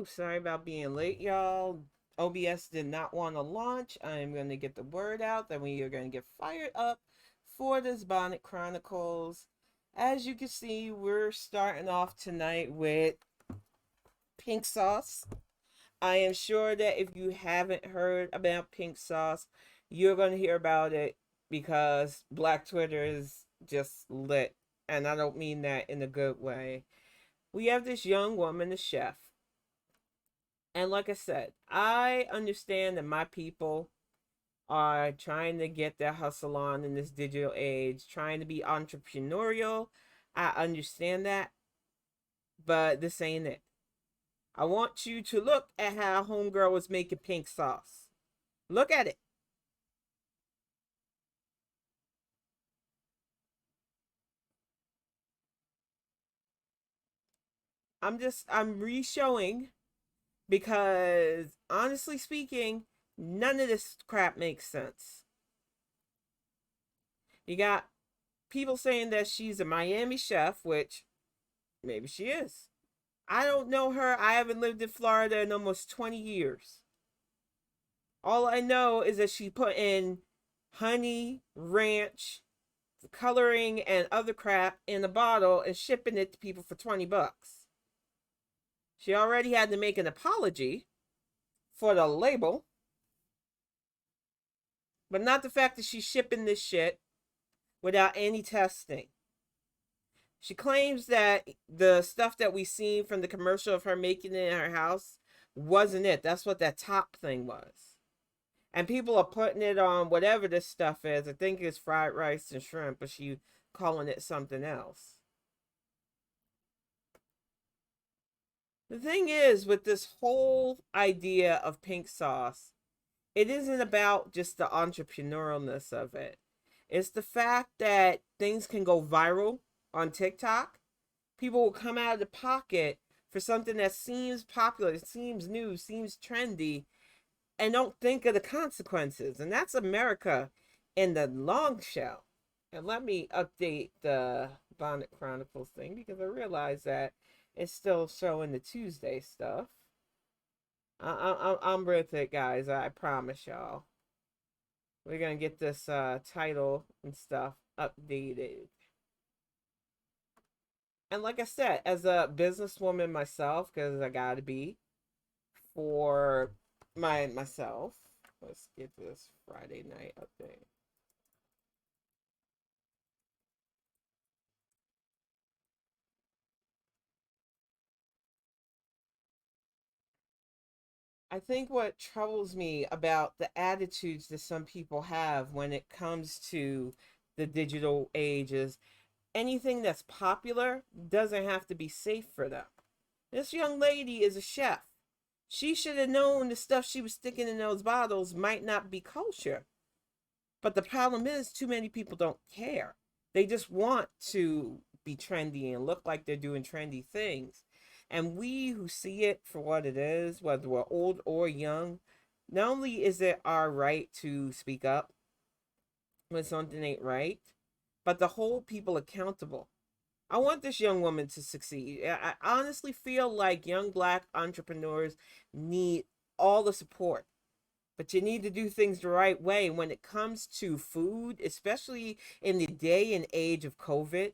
Whew, sorry about being late, y'all. OBS did not want to launch. I'm going to get the word out that we are going to get fired up for this Bonnet Chronicles. As you can see, we're starting off tonight with pink sauce. I am sure that if you haven't heard about pink sauce, you're going to hear about it because Black Twitter is just lit. And I don't mean that in a good way. We have this young woman, a chef. And like I said, I understand that my people are trying to get their hustle on in this digital age, trying to be entrepreneurial. I understand that, but this ain't it. I want you to look at how Homegirl was making pink sauce. Look at it. I'm re-showing because honestly speaking, none of this crap makes sense. You got people saying that she's a Miami chef, which maybe she is. I don't know her. I haven't lived in Florida in almost 20 years. All I know is that she put in honey, ranch, coloring, and other crap in a bottle and shipping it to people for 20 bucks. She already had to make an apology for the label, but not the fact that she's shipping this shit without any testing. She claims that the stuff that we seen from the commercial of her making it in her house wasn't it. That's what that top thing was. And people are putting it on whatever this stuff is. I think it's fried rice and shrimp, but she calling it something else. The thing is, with this whole idea of pink sauce, it isn't about just the entrepreneurialness of it. It's the fact that things can go viral on TikTok. People will come out of the pocket for something that seems popular, seems new, seems trendy, and don't think of the consequences. And that's America in the long shell. And let me update the Bonnet Chronicles thing because I realize that it's still showing the Tuesday stuff. I'm with it, guys. I promise y'all. We're going to get this title and stuff updated. And like I said, as a businesswoman myself, because I got to be, for myself, let's get this Friday night update. I think what troubles me about the attitudes that some people have when it comes to the digital age is anything that's popular doesn't have to be safe for them. This young lady is a chef. She should have known the stuff she was sticking in those bottles might not be kosher. But the problem is, too many people don't care. They just want to be trendy and look like they're doing trendy things. And we who see it for what it is, whether we're old or young, not only is it our right to speak up when something ain't right, but to hold people accountable. I want this young woman to succeed. I honestly feel like young black entrepreneurs need all the support, but you need to do things the right way when it comes to food, especially in the day and age of COVID,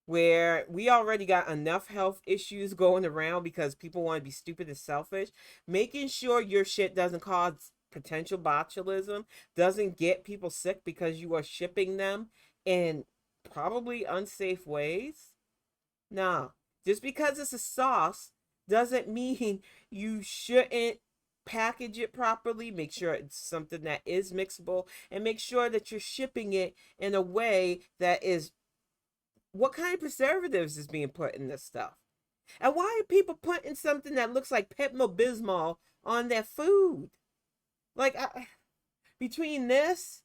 where we already got enough health issues going around because people want to be stupid and selfish. Making sure your shit doesn't cause potential botulism, doesn't get people sick because you are shipping them in probably unsafe ways. No, just because it's a sauce doesn't mean you shouldn't package it properly, make sure it's something that is mixable, and make sure that you're shipping it in a way that is what kind of preservatives is being put in this stuff. And why are people putting something that looks like Pepto Bismol on their food? Like, between this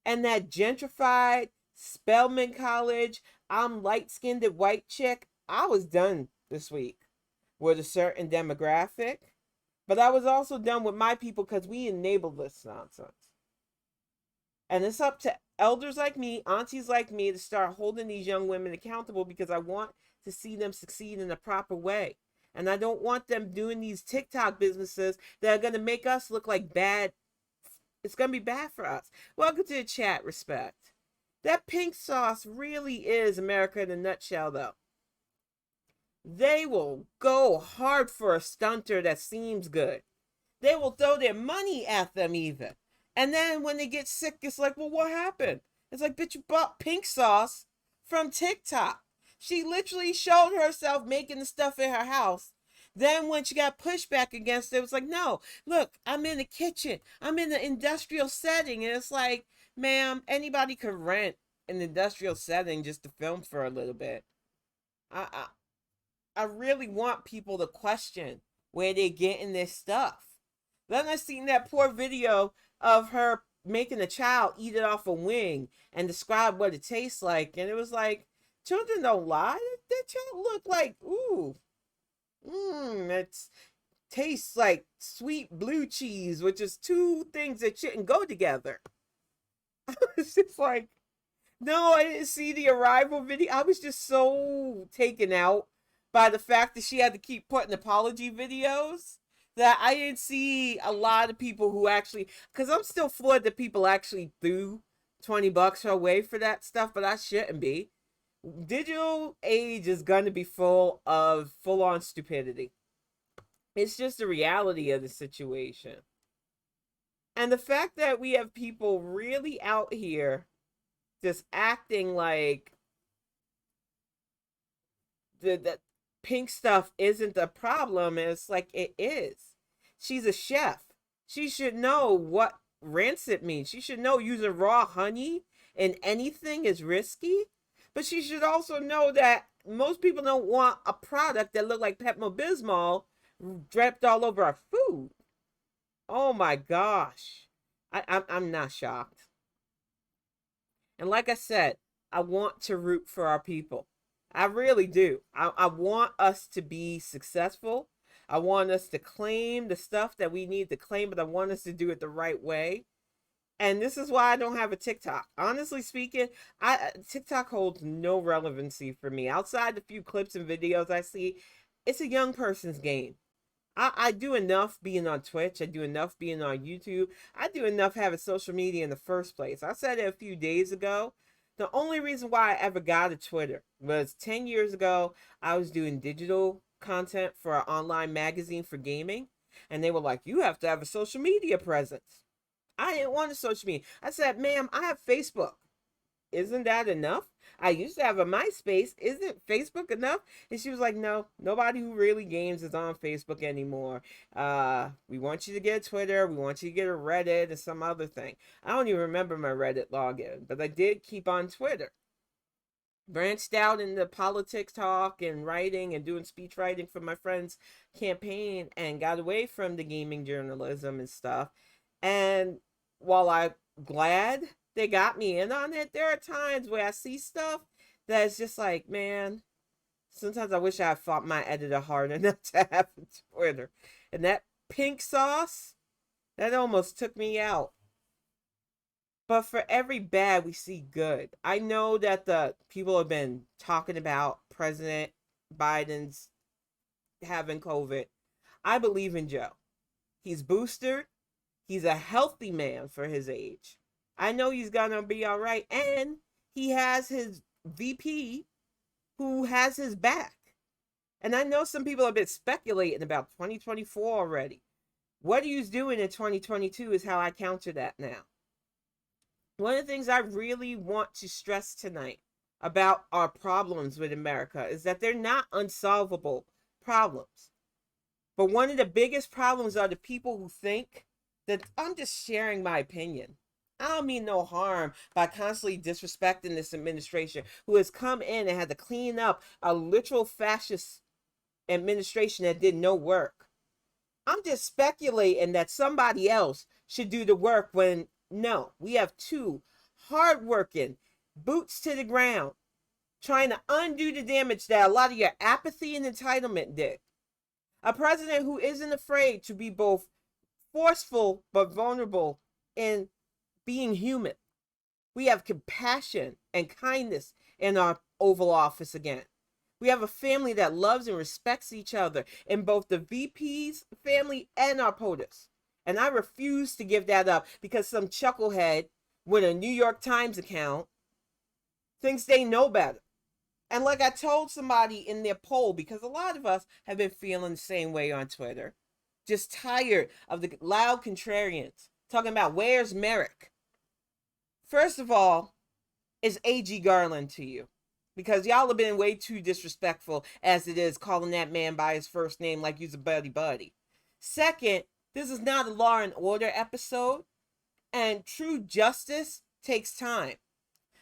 and that gentrified Spelman College, I'm light skinned white chick, I was done this week with a certain demographic. But I was also done with my people because we enabled this nonsense. And it's up to elders like me, aunties like me, to start holding these young women accountable because I want to see them succeed in a proper way. And I don't want them doing these TikTok businesses that are going to make us look like bad. It's going to be bad for us. Welcome to the chat, Respect. That pink sauce really is America in a nutshell, though. They will go hard for a stunter that seems good. They will throw their money at them even. And then when they get sick, it's like, well, what happened? It's like, bitch, you bought pink sauce from TikTok. She literally showed herself making the stuff in her house. Then when she got pushback against it, it was like, no, look, I'm in the kitchen. I'm in an industrial setting. And it's like, ma'am, anybody could rent an industrial setting just to film for a little bit. I really want people to question where they're getting this stuff. Then I seen that poor video of her making a child eat it off a wing and describe what it tastes like. And it was like, children don't lie. That child looked like, ooh, it tastes like sweet blue cheese, which is two things that shouldn't go together. It's just like, no, I didn't see the arrival video. I was just so taken out by the fact that she had to keep putting apology videos that I didn't see a lot of people who actually, because I'm still floored that people actually threw $20 her way for that stuff, but I shouldn't be. Digital age is going to be full of full-on stupidity. It's just the reality of the situation. And the fact that we have people really out here just acting like the pink stuff isn't the problem. It's like, it is. She's a chef. She should know what rancid means. She should know using raw honey in anything is risky. But she should also know that most people don't want a product that look like Pepto-Bismol draped all over our food. Oh my gosh. I'm not shocked. And like I said, I want to root for our people. I really do. I want us to be successful. I want us to claim the stuff that we need to claim, but I want us to do it the right way. And this is why I don't have a TikTok. Honestly speaking, TikTok holds no relevancy for me. Outside the few clips and videos I see, it's a young person's game. I do enough being on Twitch. I do enough being on YouTube. I do enough having social media in the first place. I said it a few days ago. The only reason why I ever got a Twitter was 10 years ago. I was doing digital content for an online magazine for gaming. And they were like, you have to have a social media presence. I didn't want a social media. I said, ma'am, I have Facebook. Isn't that enough? I used to have a MySpace. Isn't Facebook enough? And she was like, no, nobody who really games is on Facebook anymore. We want you to get a Twitter. We want you to get a Reddit and some other thing. I don't even remember my Reddit login, but I did keep on Twitter. Branched out into politics talk and writing and doing speech writing for my friend's campaign and got away from the gaming journalism and stuff. And while I'm glad they got me in on it, there are times where I see stuff that's just like, man, sometimes I wish I fought my editor hard enough to have a Twitter. And that pink sauce, that almost took me out. But for every bad, we see good. I know that the people have been talking about President Biden's having COVID. I believe in Joe. He's boosted. He's a healthy man for his age. I know he's gonna be all right. And he has his VP who has his back. And I know some people have been speculating about 2024 already. What he's doing in 2022 is how I counter that now. One of the things I really want to stress tonight about our problems with America is that they're not unsolvable problems. But one of the biggest problems are the people who think that I'm just sharing my opinion. I don't mean no harm by constantly disrespecting this administration who has come in and had to clean up a literal fascist administration that did no work. I'm just speculating that somebody else should do the work when, no, we have two hardworking, boots to the ground, trying to undo the damage that a lot of your apathy and entitlement did. A president who isn't afraid to be both forceful but vulnerable in being human. We have compassion and kindness in our Oval Office again. We have a family that loves and respects each other in both the VP's family and our POTUS. And I refuse to give that up because some chucklehead with a New York Times account thinks they know better. And like I told somebody in their poll, because a lot of us have been feeling the same way on Twitter, just tired of the loud contrarians talking about where's Merrick. First of all, is A.G. Garland to you? Because y'all have been way too disrespectful as it is calling that man by his first name like he's a buddy buddy. Second, this is not a Law and Order episode, and true justice takes time.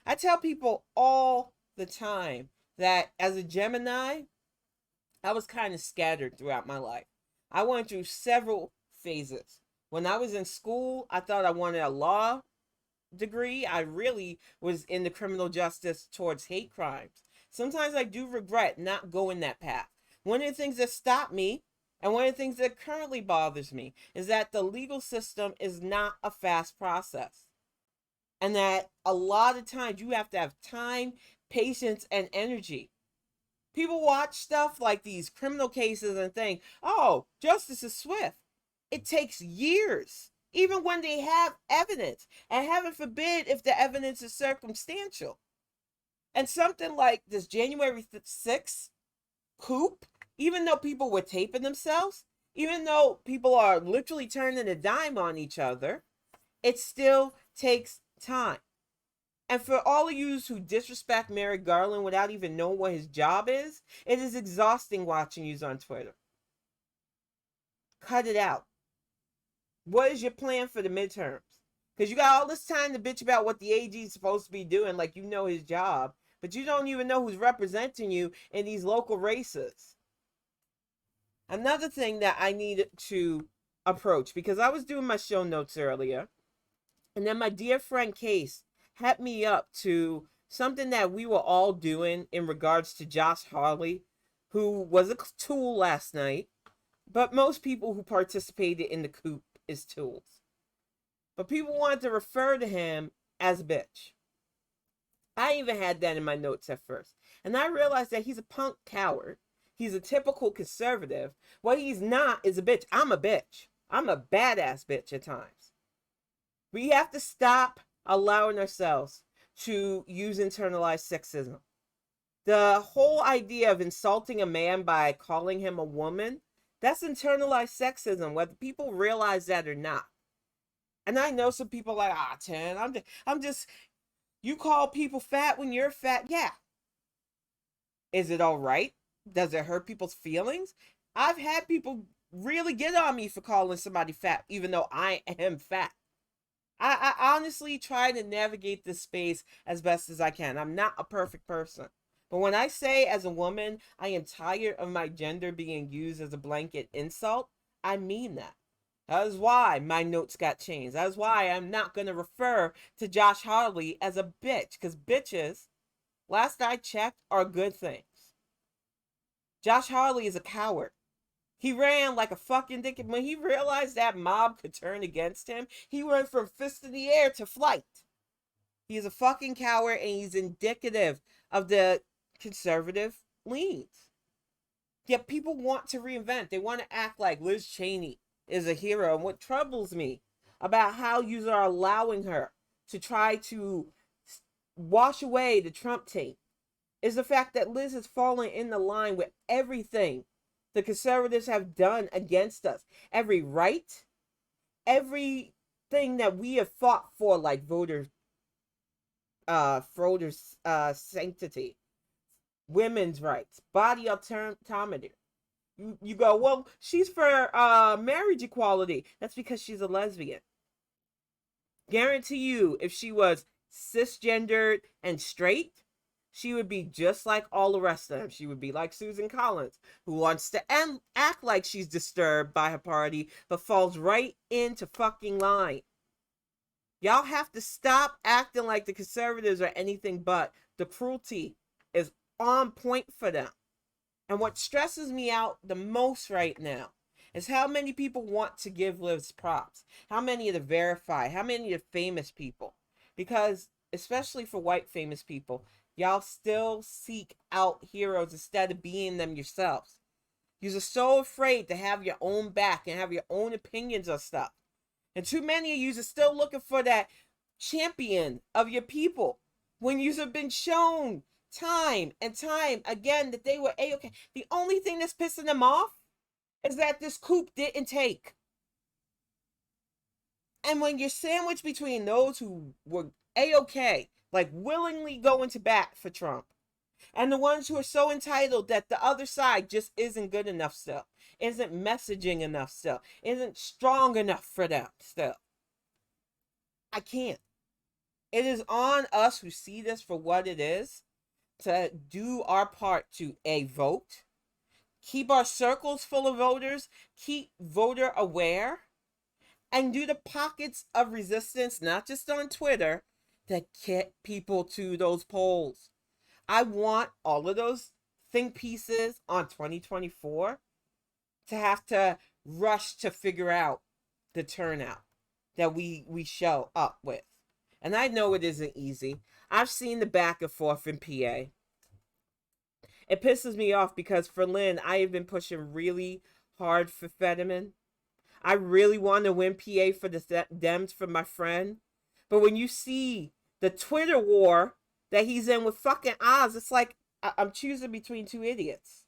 I tell people all the time that as a Gemini, I was kind of scattered throughout my life. I went through several phases. When I was in school, I thought I wanted a law degree. I really was in the criminal justice towards hate crimes. Sometimes I do regret not going that path. One of the things that stopped me, and one of the things that currently bothers me, is that the legal system is not a fast process. And that a lot of times you have to have time, patience, and energy. People watch stuff like these criminal cases and think, oh, justice is swift. It takes years, even when they have evidence. And heaven forbid if the evidence is circumstantial. And something like this January 6th coup, even though people were taping themselves, even though people are literally turning a dime on each other, it still takes time. And for all of you who disrespect Merrick Garland without even knowing what his job is, it is exhausting watching you on Twitter. Cut it out. What is your plan for the midterms? Because you got all this time to bitch about what the AG is supposed to be doing, like you know his job, but you don't even know who's representing you in these local races. Another thing that I needed to approach, because I was doing my show notes earlier, and then my dear friend Case hit me up to something that we were all doing in regards to Josh Hawley, who was a tool last night, but most people who participated in the coup is tools. But people wanted to refer to him as a bitch. I even had that in my notes at first. And I realized that he's a punk coward. He's a typical conservative. What he's not is a bitch. I'm a bitch. I'm a badass bitch at times. We have to stop allowing ourselves to use internalized sexism. The whole idea of insulting a man by calling him a woman, that's internalized sexism, whether people realize that or not. And I know some people are like, Tan, I'm just, you call people fat when you're fat. Yeah. Is it all right? Does it hurt people's feelings? I've had people really get on me for calling somebody fat, even though I am fat. I honestly try to navigate this space as best as I can. I'm not a perfect person. But when I say as a woman, I am tired of my gender being used as a blanket insult, I mean that. That is why my notes got changed. That is why I'm not going to refer to Josh Hawley as a bitch. Because bitches, last I checked, are good things. Josh Hawley is a coward. He ran like a fucking dick. When he realized that mob could turn against him, he went from fist in the air to flight. He's a fucking coward, and he's indicative of the conservative leans. Yet people want to reinvent. They want to act like Liz Cheney is a hero. And what troubles me about how you are allowing her to try to wash away the Trump tape is the fact that Liz has fallen in the line with everything the conservatives have done against us. Every right, everything that we have fought for, like voter sanctity, women's rights, body autonomy. You go, well, she's for marriage equality. That's because she's a lesbian. Guarantee you, if she was cisgendered and straight, she would be just like all the rest of them. She would be like Susan Collins, who wants to act like she's disturbed by her party, but falls right into fucking line. Y'all have to stop acting like the conservatives are anything but. The cruelty is on point for them. And what stresses me out the most right now is how many people want to give Liz props. How many of the verified, how many of the famous people. Because, especially for white famous people, Y'all still seek out heroes instead of being them yourselves. You're so afraid to have your own back and have your own opinions of stuff. And too many of you are still looking for that champion of your people when you have been shown time and time again that they were A-okay. The only thing that's pissing them off is that this coup didn't take. And when you're sandwiched between those who were A-okay, like willingly going to bat for Trump, and the ones who are so entitled that the other side just isn't good enough still, isn't messaging enough still, isn't strong enough for them still, I can't. It is on us who see this for what it is to do our part to vote, keep our circles full of voters, keep voter aware, and do the pockets of resistance, not just on Twitter, that get people to those polls. I want all of those think pieces on 2024 to have to rush to figure out the turnout that we show up with. And I know it isn't easy. I've seen the back and forth in PA. It pisses me off because for Lynn, I have been pushing really hard for Fetterman. I really want to win PA for the Dems for my friend. But when you see the Twitter war that he's in with fucking Oz, it's like I'm choosing between two idiots.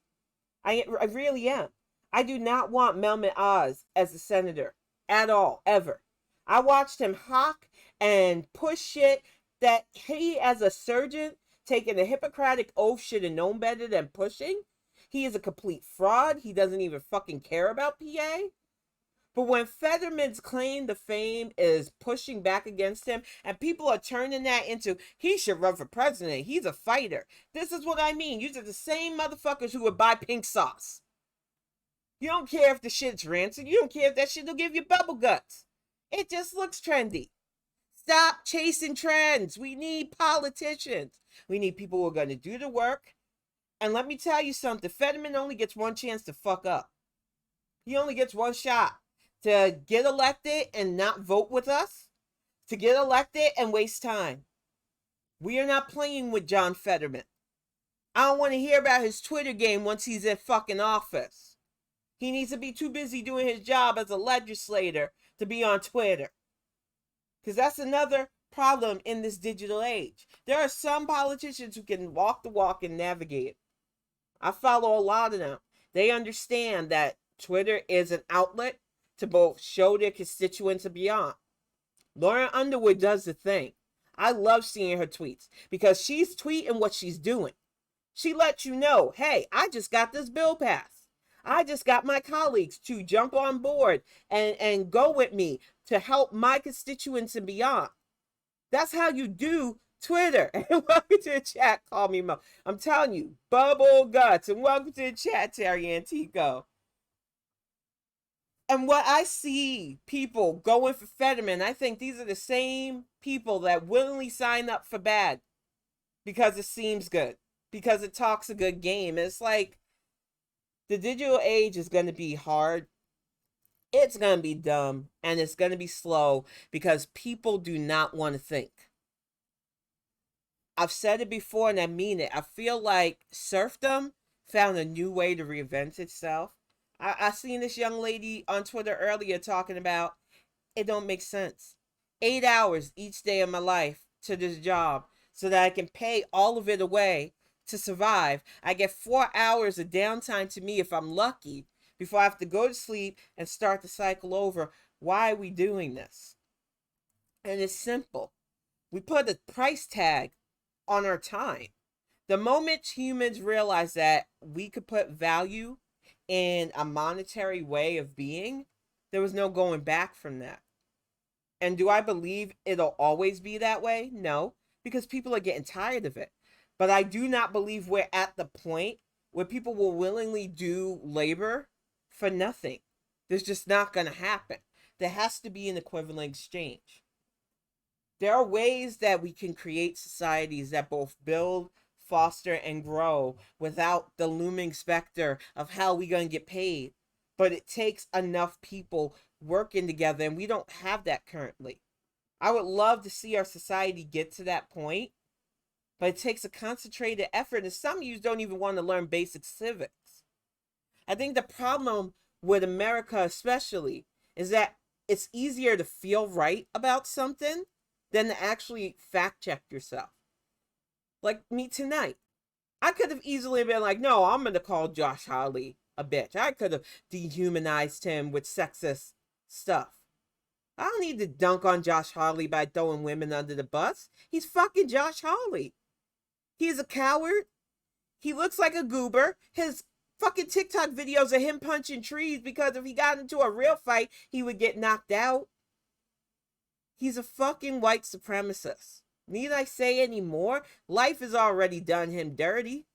I really am. I do not want Melvin Oz as a senator at all, ever. I watched him hawk and push shit that he, as a surgeon, taking a Hippocratic oath, should have known better than pushing. He is a complete fraud. He doesn't even fucking care about PA. But when Fetterman's claim to fame is pushing back against him, and people are turning that into, he should run for president, he's a fighter. This is what I mean. These are the same motherfuckers who would buy pink sauce. You don't care if the shit's rancid. You don't care if that shit will give you bubble guts. It just looks trendy. Stop chasing trends. We need politicians. We need people who are going to do the work. And let me tell you something. Fetterman only gets one chance to fuck up. He only gets one shot to get elected and not vote with us, to get elected and waste time. We are not playing with John Fetterman. I don't want to hear about his Twitter game once he's in fucking office. He needs to be too busy doing his job as a legislator to be on Twitter. Because that's another problem in this digital age. There are some politicians who can walk the walk and navigate. I follow a lot of them. They understand that Twitter is an outlet to both show their constituents and beyond. Lauren Underwood does the thing. I love seeing her tweets because she's tweeting what she's doing. She lets you know, hey, I just got this bill passed. I just got my colleagues to jump on board and go with me to help my constituents and beyond. That's how you do Twitter. And welcome to the chat, Call Me Mo. I'm telling you, bubble guts. And welcome to the chat, Terry Antico. And what I see people going for Fetterman, I think these are the same people that willingly sign up for bad because it seems good, because it talks a good game. It's like the digital age is going to be hard. It's going to be dumb, and it's going to be slow because people do not want to think. I've said it before, and I mean it. I feel like serfdom found a new way to reinvent itself. I seen this young lady on Twitter earlier talking about it don't make sense. 8 hours each day of my life to this job so that I can pay all of it away to survive. I get 4 hours of downtime to me if I'm lucky before I have to go to sleep and start the cycle over. Why are we doing this? And it's simple. We put a price tag on our time. The moment humans realize that we could put value in a monetary way of being, there was no going back from that. And do I believe it'll always be that way? No, because people are getting tired of it. But I do not believe we're at the point where people will willingly do labor for nothing. There's just not going to happen. There has to be an equivalent exchange. There are ways that we can create societies that both build, foster, and grow without the looming specter of how we going to get paid. But it takes enough people working together, and we don't have that currently. I would love to see our society get to that point, but it takes a concentrated effort, and some of you don't even want to learn basic civics. I think the problem with America especially is that it's easier to feel right about something than to actually fact check yourself. Like me tonight. I could have easily been like, no, I'm going to call Josh Hawley a bitch. I could have dehumanized him with sexist stuff. I don't need to dunk on Josh Hawley by throwing women under the bus. He's fucking Josh Hawley. He's a coward. He looks like a goober. His fucking TikTok videos of him punching trees because if he got into a real fight, he would get knocked out. He's a fucking white supremacist. Need I say any more? Life has already done him dirty.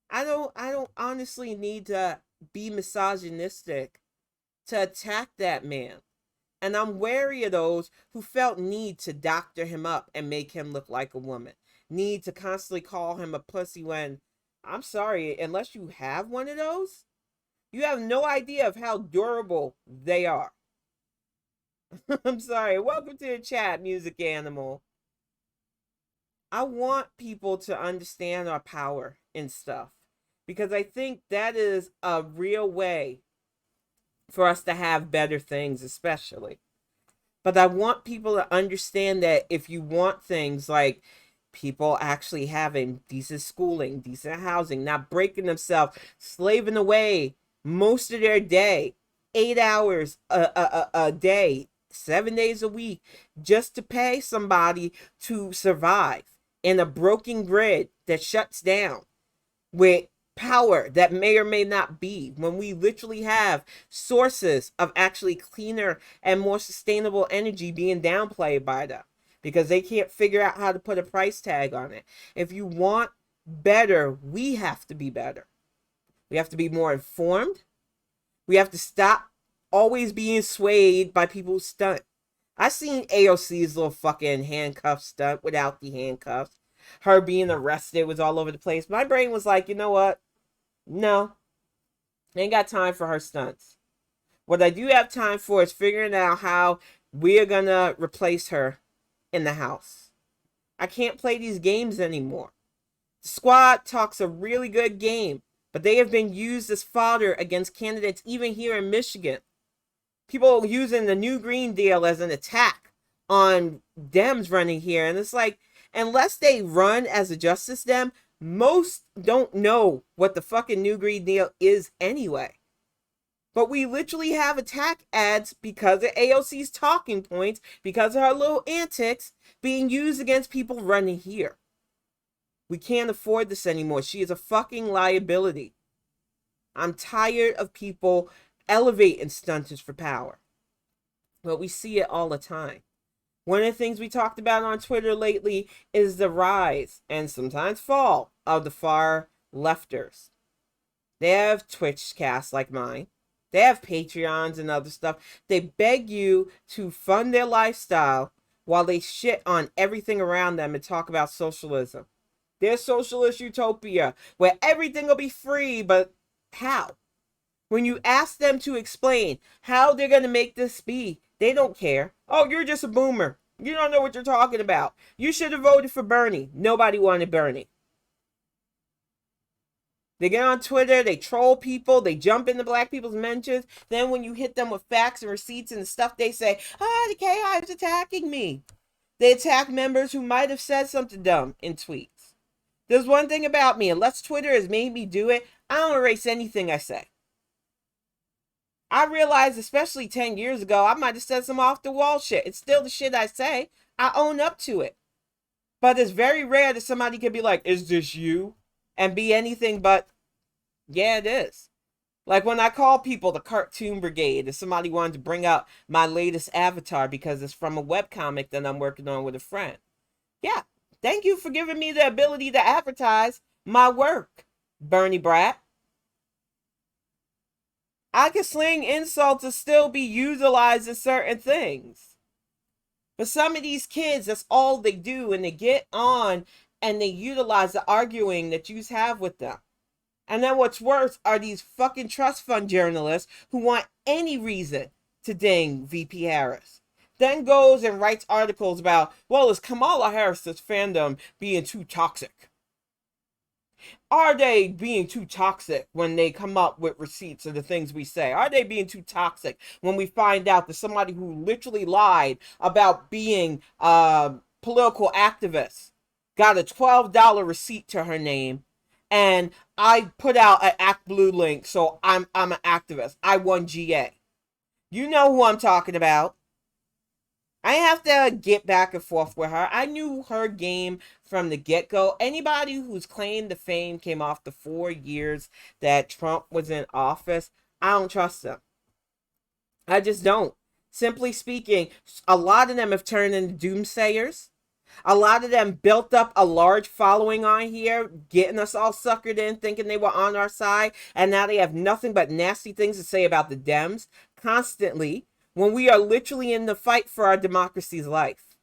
I don't honestly need to be misogynistic to attack that man. And I'm wary of those who felt need to doctor him up and make him look like a woman. Need to constantly call him a pussy when, I'm sorry, unless you have one of those, you have no idea of how durable they are. I'm sorry. Welcome to the chat, Music Animal. I want people to understand our power in stuff because I think that is a real way for us to have better things, especially. But I want people to understand that if you want things like people actually having decent schooling, decent housing, not breaking themselves, slaving away most of their day, 8 hours a day, 7 days a week, just to pay somebody to survive in a broken grid that shuts down with power that may or may not be, when we literally have sources of actually cleaner and more sustainable energy being downplayed by them because they can't figure out how to put a price tag on it. If you want better, we have to be better. We have to be more informed. We have to stop always being swayed by people's stunt. I seen AOC's little fucking handcuff stunt without the handcuffs. Her being arrested was all over the place. My brain was like, you know what? No. Ain't got time for her stunts. What I do have time for is figuring out how we're gonna replace her in the House. I can't play these games anymore. The squad talks a really good game, but they have been used as fodder against candidates even here in Michigan. People using the new Green Deal as an attack on Dems running here. And it's like, unless they run as a Justice Dem, most don't know what the fucking new Green Deal is anyway. But we literally have attack ads because of AOC's talking points, because of her little antics being used against people running here. We can't afford this anymore. She is a fucking liability. I'm tired of people elevating stunters for power. But we see it all the time. One of the things we talked about on Twitter lately is the rise and sometimes fall of the far lefters. They have Twitch casts like mine. They have Patreons and other stuff. They beg you to fund their lifestyle while they shit on everything around them and talk about socialism. Their socialist utopia where everything will be free, but how? When you ask them to explain how they're going to make this be, they don't care. Oh, you're just a boomer. You don't know what you're talking about. You should have voted for Bernie. Nobody wanted Bernie. They get on Twitter, they troll people, they jump into black people's mentions. Then when you hit them with facts and receipts and stuff, they say, the KI is attacking me. They attack members who might have said something dumb in tweets. There's one thing about me, unless Twitter has made me do it, I don't erase anything I say. I realized, especially 10 years ago, I might have said some off-the-wall shit. It's still the shit I say. I own up to it. But it's very rare that somebody can be like, is this you? And be anything but, yeah, it is. Like when I call people the Cartoon Brigade, if somebody wanted to bring up my latest avatar because it's from a webcomic that I'm working on with a friend. Yeah, thank you for giving me the ability to advertise my work, Bernie Brat. I can sling insults and still be utilized in certain things. But some of these kids, that's all they do, and they get on and they utilize the arguing that you have with them. And then what's worse are these fucking trust fund journalists who want any reason to ding VP Harris. then goes and writes articles about, well, is Kamala Harris's fandom being too toxic? Are they being too toxic when they come up with receipts of the things we say? Are they being too toxic when we find out that somebody who literally lied about being a political activist got a $12 receipt to her name, and I put out an Act Blue link, so I'm an activist. I won GA. You know who I'm talking about. I have to get back and forth with her. I knew her game from the get-go. Anybody whose claim to fame came off the 4 years that Trump was in office, I don't trust them. I just don't. Simply speaking, a lot of them have turned into doomsayers. A lot of them built up a large following on here, getting us all suckered in, thinking they were on our side, and now they have nothing but nasty things to say about the Dems constantly, when we are literally in the fight for our democracy's life.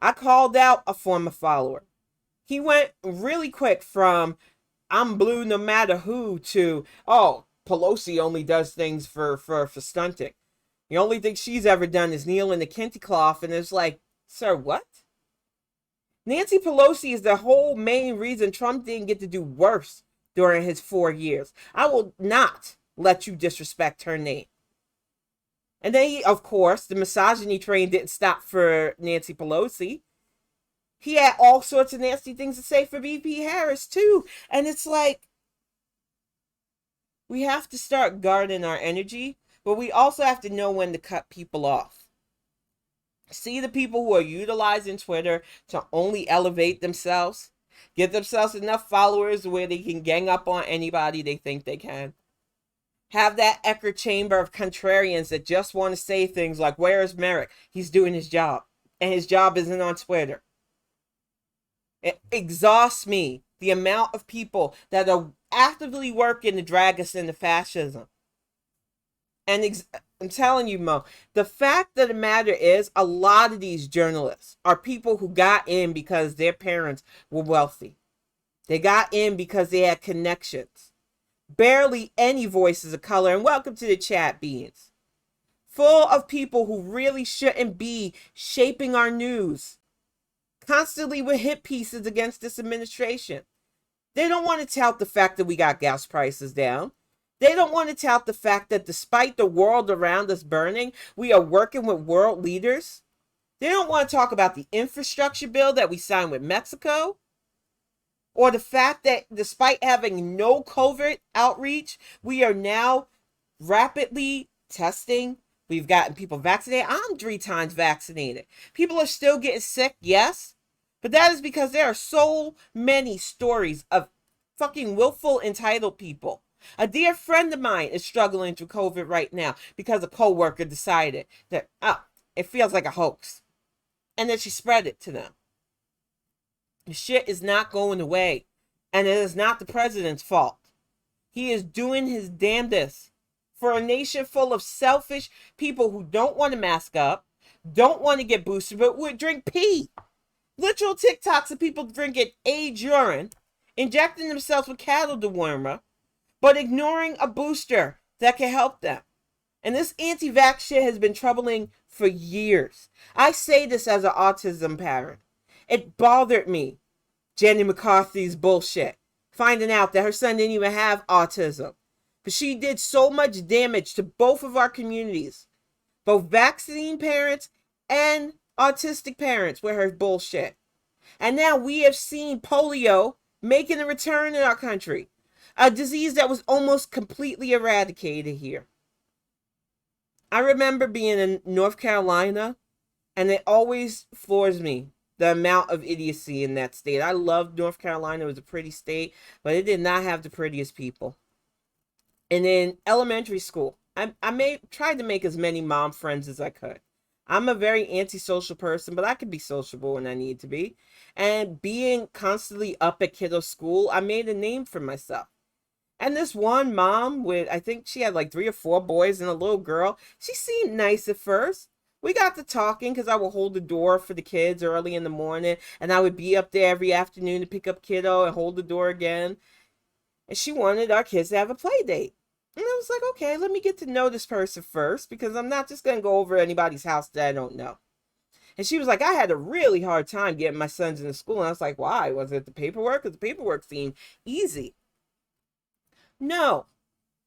I called out a former follower. He went really quick from, I'm blue no matter who, to, oh, Pelosi only does things for stunting. The only thing she's ever done is kneel in the kente cloth, and it's like, sir, what? Nancy Pelosi is the whole main reason Trump didn't get to do worse during his 4 years. I will not let you disrespect her name. And then, of course, the misogyny train didn't stop for Nancy Pelosi. He had all sorts of nasty things to say for VP Harris, too. And it's like, we have to start guarding our energy, but we also have to know when to cut people off. See the people who are utilizing Twitter to only elevate themselves, get themselves enough followers where they can gang up on anybody they think they can. Have that echo chamber of contrarians that just want to say things like, where is Merrick? He's doing his job. And his job isn't on Twitter. It exhausts me, the amount of people that are actively working to drag us into fascism. And I'm telling you, Mo, the fact of the matter is, a lot of these journalists are people who got in because their parents were wealthy. They got in because they had connections. Barely any voices of color. And welcome to the chat, Beans. Full of people who really shouldn't be shaping our news. Constantly with hit pieces against this administration. They don't want to tout the fact that we got gas prices down. They don't want to tout the fact that despite the world around us burning, we are working with world leaders. They don't want to talk about the infrastructure bill that we signed with Mexico. Or the fact that despite having no COVID outreach, we are now rapidly testing. We've gotten people vaccinated. I'm 3 times vaccinated. People are still getting sick, yes. But that is because there are so many stories of fucking willful, entitled people. A dear friend of mine is struggling through COVID right now because a coworker decided that, it feels like a hoax. And then she spread it to them. The shit is not going away. And it is not the president's fault. He is doing his damnedest for a nation full of selfish people who don't want to mask up, don't want to get boosted, but would drink pee. Literal TikToks of people drinking aged urine, injecting themselves with cattle dewormer, but ignoring a booster that can help them. And this anti-vax shit has been troubling for years. I say this as an autism parent. It bothered me, Jenny McCarthy's bullshit, finding out that her son didn't even have autism. But she did so much damage to both of our communities, both vaccine parents and autistic parents with her bullshit. And now we have seen polio making a return in our country, a disease that was almost completely eradicated here. I remember being in North Carolina, and it always floors me, the amount of idiocy in that state. I loved North Carolina. It was a pretty state, but it did not have the prettiest people. And in elementary school, I tried to make as many mom friends as I could. I'm a very antisocial person, but I can be sociable when I need to be. And being constantly up at kiddo school, I made a name for myself. And this one mom with, I think she had like 3 or 4 boys and a little girl, she seemed nice at first. We got to talking because I would hold the door for the kids early in the morning, and I would be up there every afternoon to pick up kiddo and hold the door again. And she wanted our kids to have a play date. And I was like, okay, let me get to know this person first because I'm not just going to go over anybody's house that I don't know. And she was like, I had a really hard time getting my sons into school. And I was like, why? Was it the paperwork? Because the paperwork seemed easy. No,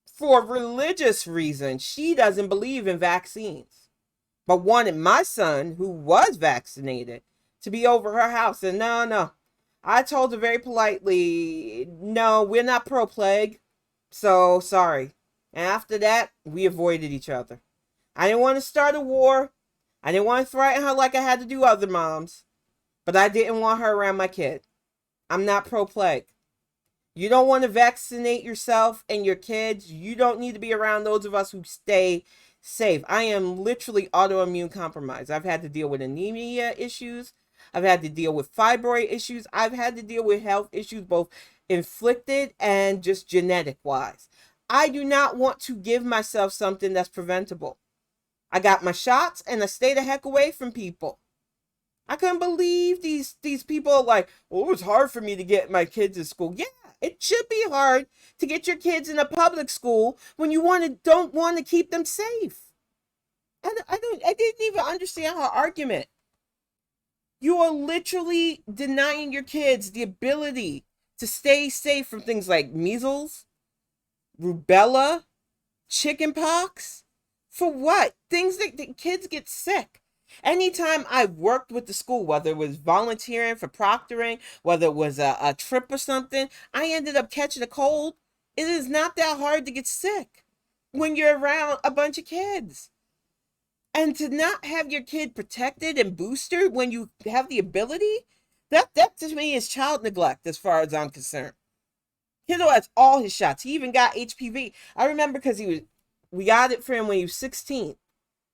for religious reasons, she doesn't believe in vaccines, but wanted my son, who was vaccinated, to be over her house. And no, no. I told her very politely, no, we're not pro plague. So sorry. And after that, we avoided each other. I didn't want to start a war. I didn't want to threaten her like I had to do other moms. But I didn't want her around my kid. I'm not pro plague. You don't want to vaccinate yourself and your kids. You don't need to be around those of us who stay safe. I am literally autoimmune compromised. I've had to deal with anemia issues. I've had to deal with fibroid issues. I've had to deal with health issues, both inflicted and just genetic wise. I do not want to give myself something that's preventable. I got my shots and I stay the heck away from people. I couldn't believe these people are like, well, it was hard for me to get my kids to school. Yeah, it should be hard to get your kids in a public school when you don't want to keep them safe. And I didn't even understand her argument. You are literally denying your kids the ability to stay safe from things like measles, rubella, chickenpox. For what? Things that the kids get sick. Anytime I worked with the school, whether it was volunteering for proctoring, whether it was a trip or something, I ended up catching a cold. It is not that hard to get sick when you're around a bunch of kids. And to not have your kid protected and boosted when you have the ability, that to me is child neglect as far as I'm concerned. Kiddo has all his shots. He even got HPV. I remember because we got it for him when he was 16.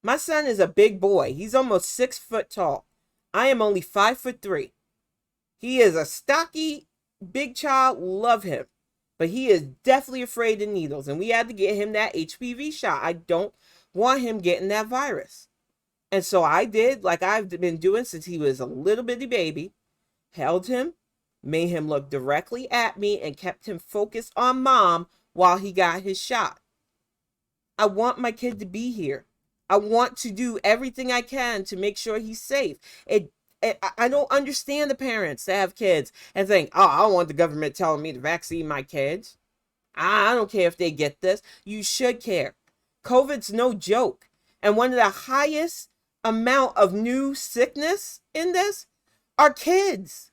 My son is a big boy. He's almost 6 foot tall. I am only 5'3". He is a stocky, big child. Love him. But he is definitely afraid of needles. And we had to get him that HPV shot. I don't want him getting that virus. And so I did, like I've been doing since he was a little bitty baby, held him, made him look directly at me, and kept him focused on mom while he got his shot. I want my kid to be here. I want to do everything I can to make sure he's safe. I don't understand the parents that have kids and think, oh, I don't want the government telling me to vaccine my kids. I don't care if they get this. You should care. COVID's no joke. And one of the highest amount of new sickness in this are kids.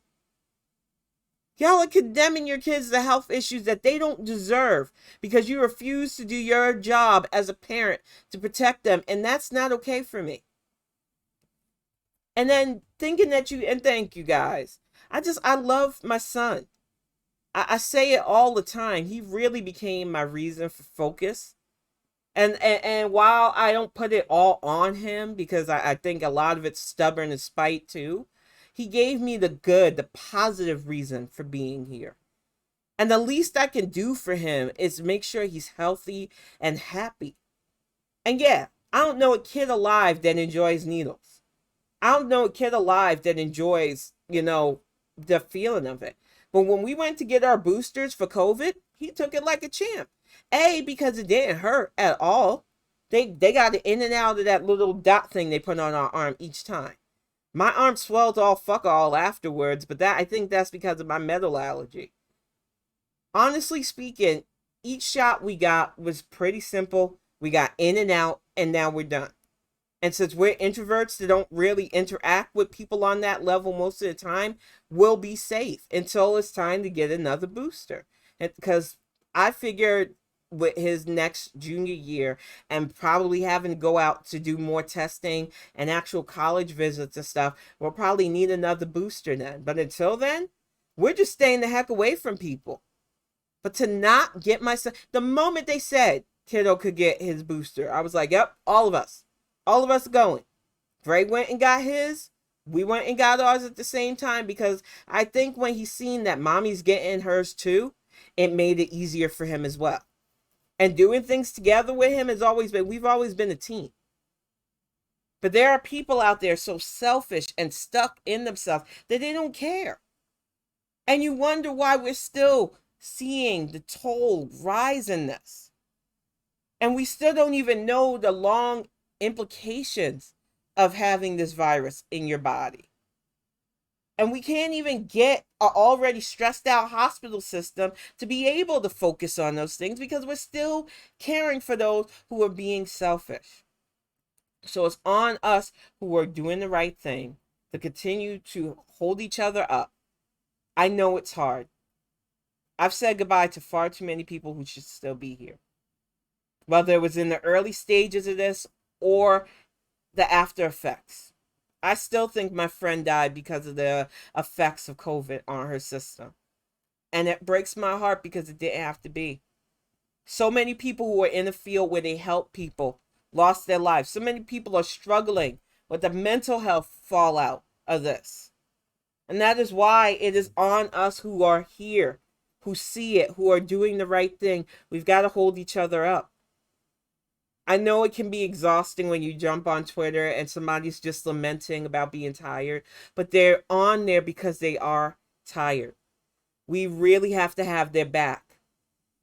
Y'all are condemning your kids to health issues that they don't deserve because you refuse to do your job as a parent to protect them. And that's not okay for me. And then thinking that and thank you guys. I love my son. I say it all the time. He really became my reason for focus. And while I don't put it all on him because I think a lot of it's stubborn and spite too, he gave me the positive reason for being here. And the least I can do for him is make sure he's healthy and happy. And yeah, I don't know a kid alive that enjoys needles. I don't know a kid alive that enjoys, the feeling of it. But when we went to get our boosters for COVID, he took it like a champ. Because it didn't hurt at all. They got it in and out of that little dot thing they put on our arm each time. My arm swelled all fuck all afterwards, but I think that's because of my metal allergy. Honestly speaking, each shot we got was pretty simple. We got in and out, and now we're done. And since we're introverts that don't really interact with people on that level most of the time, we'll be safe until it's time to get another booster. Because I figured with his next junior year and probably having to go out to do more testing and actual college visits and stuff, we'll probably need another booster then. But until then, we're just staying the heck away from people. But to not get myself, the moment they said kiddo could get his booster, I was like, yep, all of us going. Dre went and got his. We went and got ours at the same time because I think when he's seen that mommy's getting hers too, it made it easier for him as well. And doing things together with him we've always been a team. But there are people out there so selfish and stuck in themselves that they don't care. And you wonder why we're still seeing the toll rise in this. And we still don't even know the long implications of having this virus in your body. And we can't even get our already stressed out hospital system to be able to focus on those things because we're still caring for those who are being selfish. So it's on us who are doing the right thing to continue to hold each other up. I know it's hard. I've said goodbye to far too many people who should still be here, whether it was in the early stages of this or the after effects. I still think my friend died because of the effects of COVID on her system. And it breaks my heart because it didn't have to be. So many people who are in the field where they help people lost their lives. So many people are struggling with the mental health fallout of this. And that is why it is on us who are here, who see it, who are doing the right thing. We've got to hold each other up. I know it can be exhausting when you jump on Twitter and somebody's just lamenting about being tired, but they're on there because they are tired. We really have to have their back.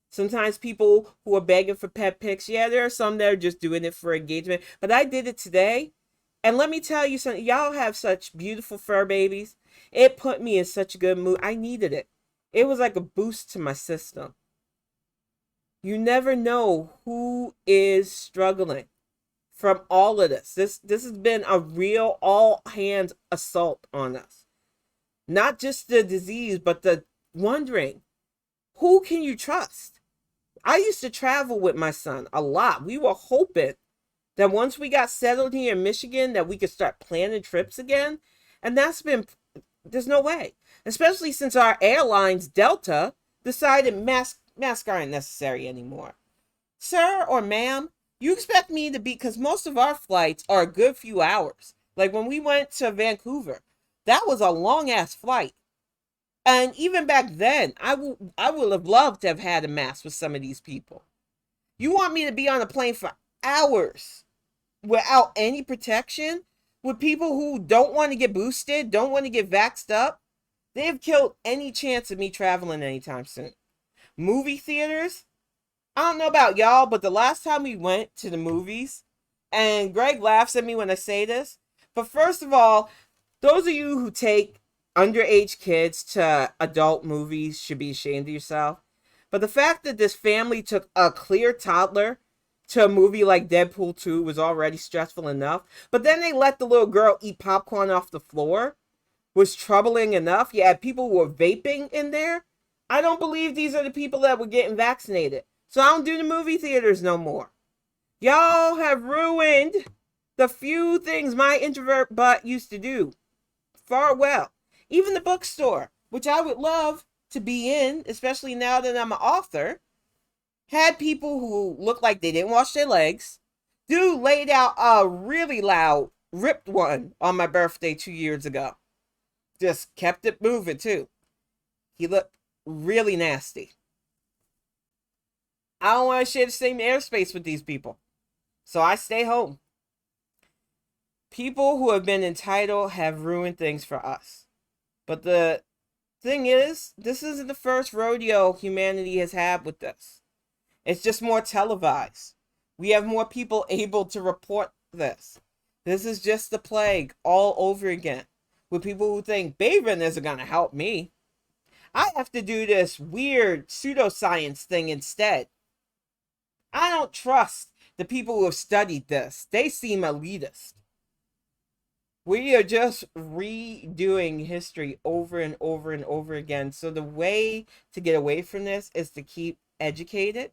Sometimes people who are begging for pet pics, yeah, there are some that are just doing it for engagement, but I did it today. And let me tell you something, y'all have such beautiful fur babies. It put me in such a good mood. I needed it. It was like a boost to my system. You never know who is struggling from all of this. This has been a real all hands assault on us. Not just the disease, but the wondering, who can you trust? I used to travel with my son a lot. We were hoping that once we got settled here in Michigan that we could start planning trips again. And there's no way. Especially since our airlines, Delta, decided masks aren't necessary anymore. Sir or ma'am, you expect me to be, because most of our flights are a good few hours. Like when we went to Vancouver, that was a long ass flight. And even back then, I would have loved to have had a mask with some of these people. You want me to be on a plane for hours without any protection with people who don't want to get boosted, don't want to get vaxxed up? They've killed any chance of me traveling anytime soon. Movie theaters, I don't know about y'all, but the last time we went to the movies, and Greg laughs at me when I say this, but first of all, those of you who take underage kids to adult movies should be ashamed of yourself. But the fact that this family took a clear toddler to a movie like Deadpool 2 was already stressful enough. But then they let the little girl eat popcorn off the floor was troubling enough. You had people who were vaping in there. I don't believe these are the people that were getting vaccinated. So I don't do the movie theaters no more. Y'all have ruined the few things my introvert butt used to do. Farewell. Even the bookstore, which I would love to be in, especially now that I'm an author, had people who looked like they didn't wash their legs. Dude laid out a really loud, ripped one on my birthday 2 years ago. Just kept it moving, too. He looked really nasty. I don't want to share the same airspace with these people. So I stay home. People who have been entitled have ruined things for us. But the thing is, this isn't the first rodeo humanity has had with this. It's just more televised. We have more people able to report this. This is just the plague all over again. With people who think bathing isn't going to help me. I have to do this weird pseudoscience thing instead. I don't trust the people who have studied this. They seem elitist. We are just redoing history over and over and over again. So the way to get away from this is to keep educated,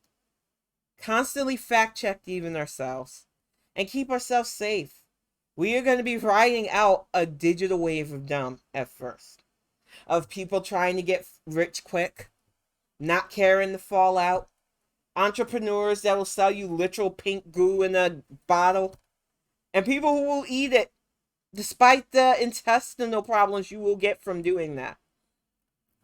constantly fact check even ourselves, and keep ourselves safe. We are going to be riding out a digital wave of dumb at first. Of people trying to get rich quick, not caring the fallout, entrepreneurs that will sell you literal pink goo in a bottle, and people who will eat it despite the intestinal problems you will get from doing that.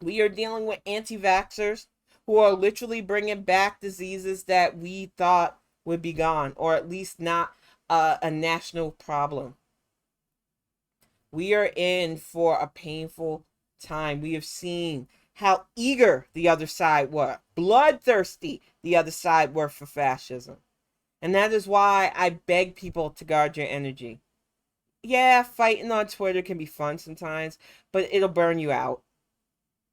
We are dealing with anti-vaxxers who are literally bringing back diseases that we thought would be gone, or at least not a national problem. We are in for a painful time. We have seen how eager the other side were, bloodthirsty the other side were for fascism. And that is why I beg people to guard your energy. Yeah, fighting on Twitter can be fun sometimes, but it'll burn you out.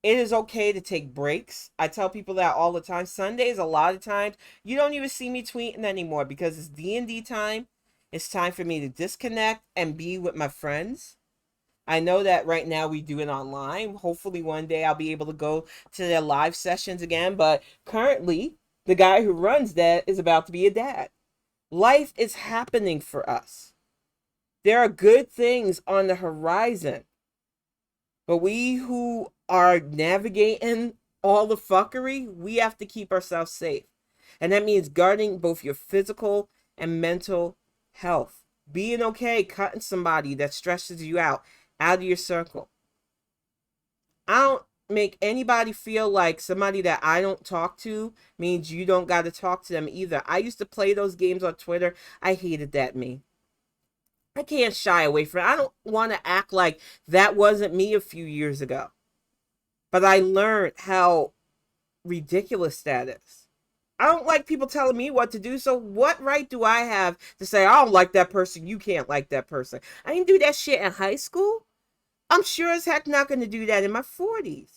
It is okay to take breaks. I tell people that all the time. Sundays, a lot of times, you don't even see me tweeting anymore because it's D&D time. It's time for me to disconnect and be with my friends. I know that right now we do it online. Hopefully one day I'll be able to go to their live sessions again, but currently the guy who runs that is about to be a dad. Life is happening for us. There are good things on the horizon. But we who are navigating all the fuckery, we have to keep ourselves safe. And that means guarding both your physical and mental health. Being okay cutting somebody that stresses you out of your circle. I don't make anybody feel like somebody that I don't talk to means you don't got to talk to them either. I used to play those games on Twitter. I hated that me. I can't shy away from it. I don't want to act like that wasn't me a few years ago. But I learned how ridiculous that is. I don't like people telling me what to do, so what right do I have to say, I don't like that person, you can't like that person? I didn't do that shit in high school. I'm sure as heck not going to do that in my 40s.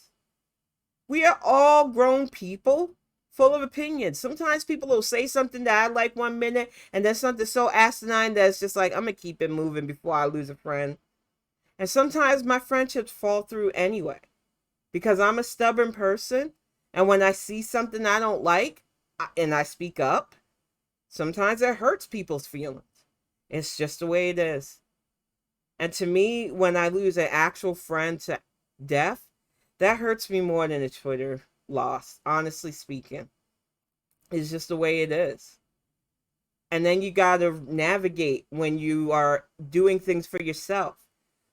We are all grown people full of opinions. Sometimes people will say something that I like one minute, and then something so asinine that it's just like, I'm going to keep it moving before I lose a friend. And sometimes my friendships fall through anyway, because I'm a stubborn person. And when I see something I don't like and I speak up, sometimes it hurts people's feelings. It's just the way it is. And to me, when I lose an actual friend to death, that hurts me more than a Twitter loss, honestly speaking. It's just the way it is. And then you got to navigate when you are doing things for yourself,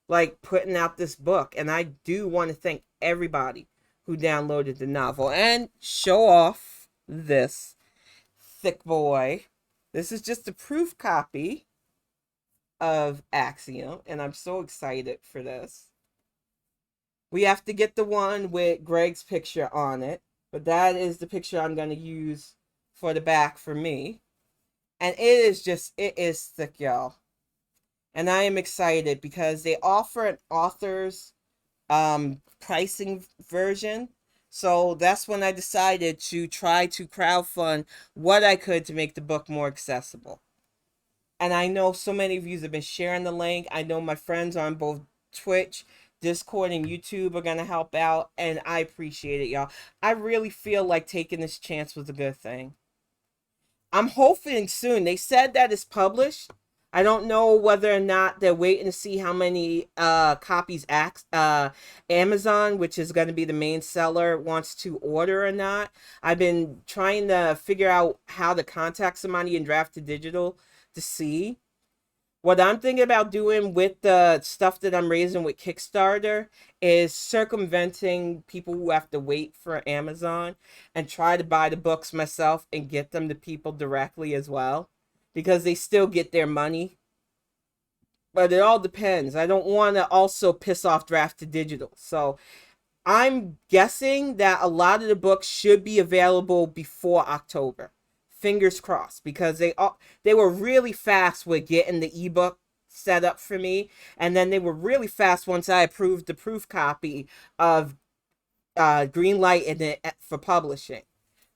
like putting out this book. And I do want to thank everybody who downloaded the novel and show off this thick boy. This is just a proof copy of Axiom, and I'm so excited for this. We have to get the one with Greg's picture on it, but that is the picture I'm going to use for the back for me. And it is thick, y'all. And I am excited because they offer an author's pricing version. So that's when I decided to try to crowdfund what I could to make the book more accessible. And I know so many of you have been sharing the link. I know my friends on both Twitch, Discord, and YouTube are going to help out. And I appreciate it, y'all. I really feel like taking this chance was a good thing. I'm hoping soon. They said that it's published. I don't know whether or not they're waiting to see how many copies Amazon, which is going to be the main seller, wants to order or not. I've been trying to figure out how to contact somebody in Draft to Digital to see. What I'm thinking about doing with the stuff that I'm raising with Kickstarter is circumventing people who have to wait for Amazon and try to buy the books myself and get them to people directly as well, because they still get their money. But it all depends. I don't want to also piss off Draft to Digital. So I'm guessing that a lot of the books should be available before October. Fingers crossed, because they were really fast with getting the ebook set up for me, and then they were really fast once I approved the proof copy of green light in it for publishing.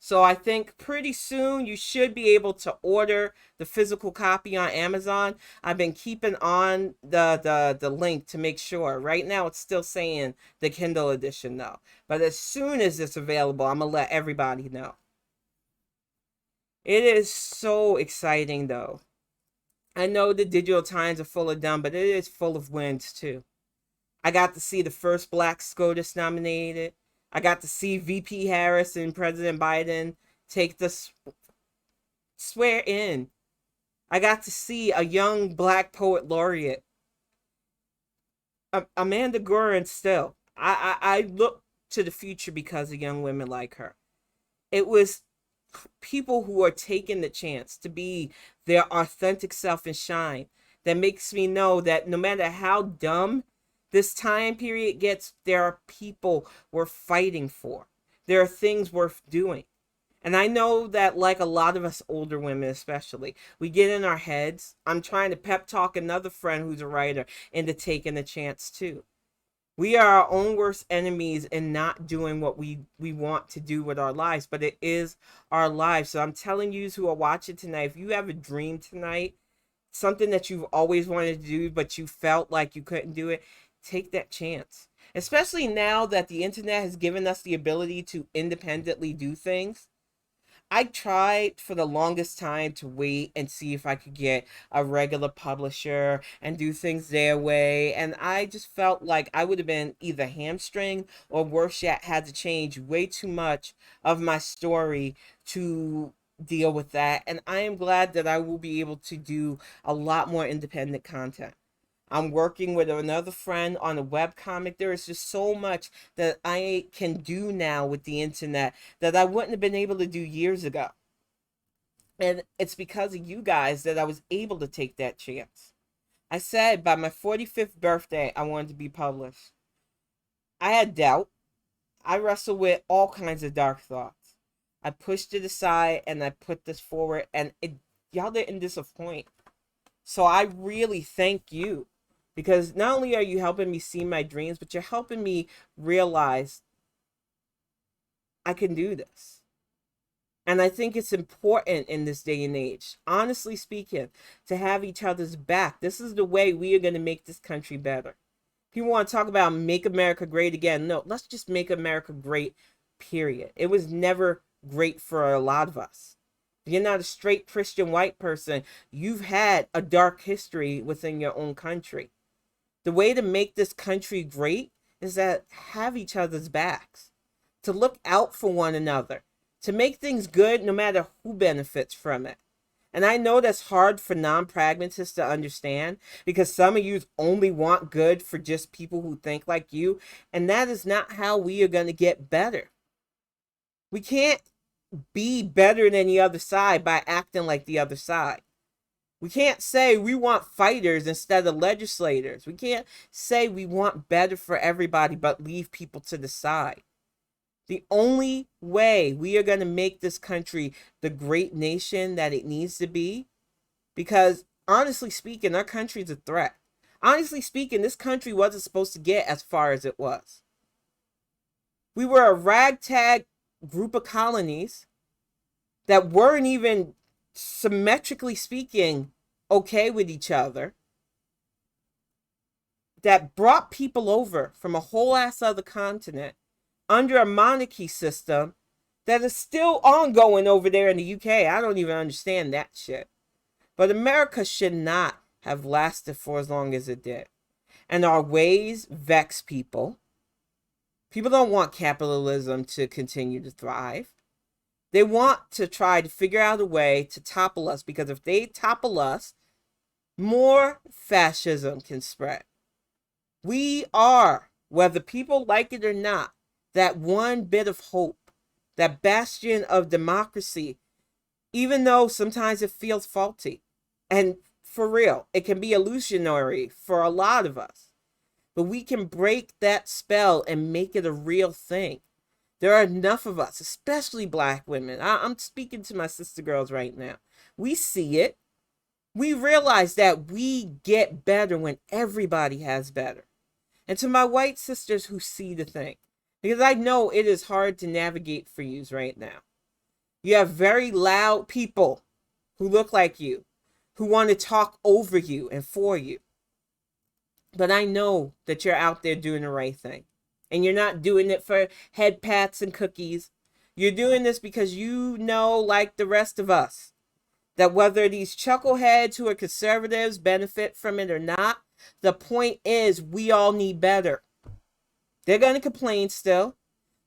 So I think pretty soon you should be able to order the physical copy on Amazon. I've been keeping on the link to make sure. Right now it's still saying the Kindle edition though, but as soon as it's available, I'm gonna let everybody know. It is so exciting, though. I know the digital times are full of dumb, but it is full of wins, too. I got to see the first Black SCOTUS nominated. I got to see VP Harris and President Biden take the swear in. I got to see a young Black poet laureate. Amanda Gorman still. I look to the future because of young women like her. It was people who are taking the chance to be their authentic self and shine that makes me know that no matter how dumb this time period gets, there are people we're fighting for. There are things worth doing. And I know that, like a lot of us older women, especially, we get in our heads. I'm trying to pep talk another friend who's a writer into taking a chance too. We are our own worst enemies in not doing what we want to do with our lives, but it is our lives. So I'm telling you who are watching tonight, if you have a dream tonight, something that you've always wanted to do, but you felt like you couldn't do it, take that chance. Especially now that the internet has given us the ability to independently do things. I tried for the longest time to wait and see if I could get a regular publisher and do things their way. And I just felt like I would have been either hamstringed or worse yet, had to change way too much of my story to deal with that. And I am glad that I will be able to do a lot more independent content. I'm working with another friend on a web comic. There is just so much that I can do now with the internet that I wouldn't have been able to do years ago. And it's because of you guys that I was able to take that chance. I said by my 45th birthday, I wanted to be published. I had doubt. I wrestled with all kinds of dark thoughts. I pushed it aside and I put this forward, and y'all didn't disappoint. So I really thank you, because not only are you helping me see my dreams, but you're helping me realize I can do this. And I think it's important in this day and age, honestly speaking, to have each other's back. This is the way we are going to make this country better. People want to talk about make America great again. No, let's just make America great, period. It was never great for a lot of us. If you're not a straight Christian white person, you've had a dark history within your own country. The way to make this country great is that have each other's backs, to look out for one another, to make things good no matter who benefits from it. And I know that's hard for non-pragmatists to understand, because some of you only want good for just people who think like you, and that is not how we are going to get better. We can't be better than the other side by acting like the other side. We can't say we want fighters instead of legislators. We can't say we want better for everybody but leave people to the side. The only way we are going to make this country the great nation that it needs to be, because honestly speaking, our country is a threat. Honestly speaking, this country wasn't supposed to get as far as it was. We were a ragtag group of colonies that weren't even, symmetrically speaking, okay with each other, that brought people over from a whole ass other continent under a monarchy system that is still ongoing over there in the UK. I don't even understand that shit. But America should not have lasted for as long as it did. And our ways vex people. People don't want capitalism to continue to thrive. They want to try to figure out a way to topple us, because if they topple us, more fascism can spread. We are, whether people like it or not, that one bit of hope, that bastion of democracy, even though sometimes it feels faulty. And for real, it can be illusionary for a lot of us. But we can break that spell and make it a real thing. There are enough of us, especially black women. I'm speaking to my sister girls right now. We see it. We realize that we get better when everybody has better. And to my white sisters who see the thing, because I know it is hard to navigate for you right now. You have very loud people who look like you, who want to talk over you and for you. But I know that you're out there doing the right thing. And you're not doing it for head pats and cookies. You're doing this because you know, like the rest of us, that whether these chuckleheads who are conservatives benefit from it or not, the point is we all need better. They're going to complain still.